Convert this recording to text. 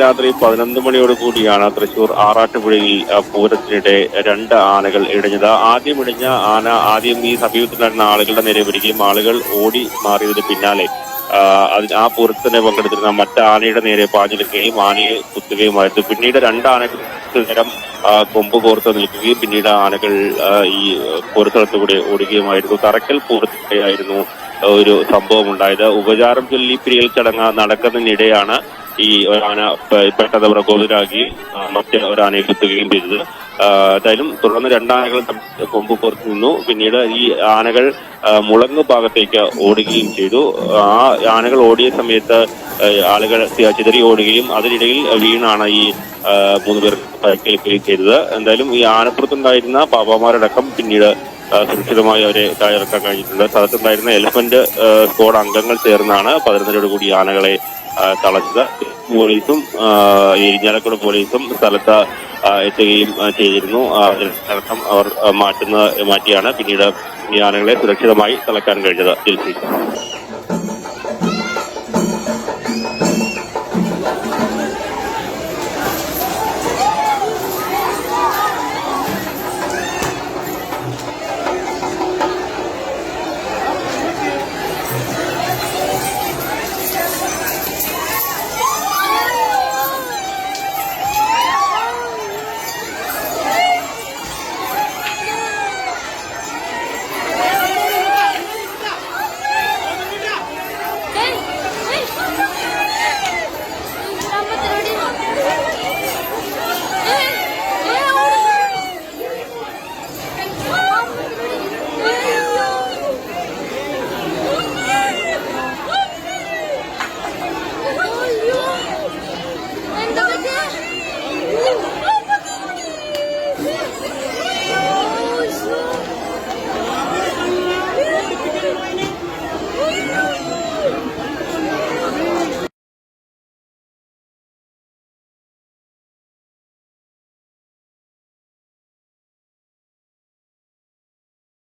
രാത്രി 11 മണിയോടുകൂടിയാണ് തൃശൂർ ആറാട്ടുപുഴയിൽ പൂരത്തിനിടെ 2 ആനകൾ ഇടഞ്ഞത്. ആദ്യം ഇടിഞ്ഞ ആന ഈ സമീപത്തുണ്ടായിരുന്ന ആളുകളുടെ നേരെ വരികയും ആളുകൾ ഓടി മാറിയതിന് പിന്നാലെ ആ പൂരത്തിന് പങ്കെടുത്തിരുന്ന മറ്റ് ആനയുടെ നേരെ പാഞ്ഞെടുക്കുകയും ആനയെ കുത്തുകയുമായിരുന്നു. പിന്നീട് 2 ആനകൾ നേരം കൊമ്പ് കോർത്ത് നിൽക്കുകയും പിന്നീട് ആനകൾ ഈ പൂരസ്ഥലത്തുകൂടെ ഓടുകയുമായിരുന്നു. തറക്കൽ പൂരത്തിനിടെയായിരുന്നു ഒരു സംഭവം ഉണ്ടായത്. ഉപചാരം ചൊല്ലി പിരിയൽ ചടങ്ങ് നടക്കുന്നതിനിടെയാണ് ഈ ഒരാന പെട്ടെന്ന് പ്രകോപിതരാകുകയും മറ്റ് ഒരാനയെ കുത്തുകയും ചെയ്തത്. എന്തായാലും തുടർന്ന് 2 ആനകൾ കൊമ്പ് പുറത്തു നിന്നു. പിന്നീട് ഈ ആനകൾ മുളങ്ങ് ഭാഗത്തേക്ക് ഓടുകയും ചെയ്തു. ആ ആനകൾ ഓടിയ സമയത്ത് ആളുകൾ ചിതറി ഓടുകയും അതിനിടയിൽ വീണാണ് ഈ 3 പേർ പരിക്കേൽക്കുകയും ചെയ്തത്. എന്തായാലും ഈ ആനപ്പുറത്തുണ്ടായിരുന്ന പാപ്പാമാരടക്കം പിന്നീട് സുരക്ഷിതമായി അവരെ കയറിറക്കാൻ കഴിഞ്ഞിട്ടുണ്ട്. സ്ഥലത്തുണ്ടായിരുന്ന എലിഫന്റ് സ്ക്വാഡ് അംഗങ്ങൾ ചേർന്നാണ് 11-ഓടുകൂടി ആനകളെ തളച്ചത്. പോലീസും ഇരിഞ്ഞാലക്കുട പോലീസും സ്ഥലത്ത് എത്തുകയും ചെയ്തിരുന്നു. അതിനർത്ഥം അവർ മാറ്റിയാണ് പിന്നീട് ഈ ആനകളെ സുരക്ഷിതമായി തളയ്ക്കാൻ കഴിഞ്ഞത്.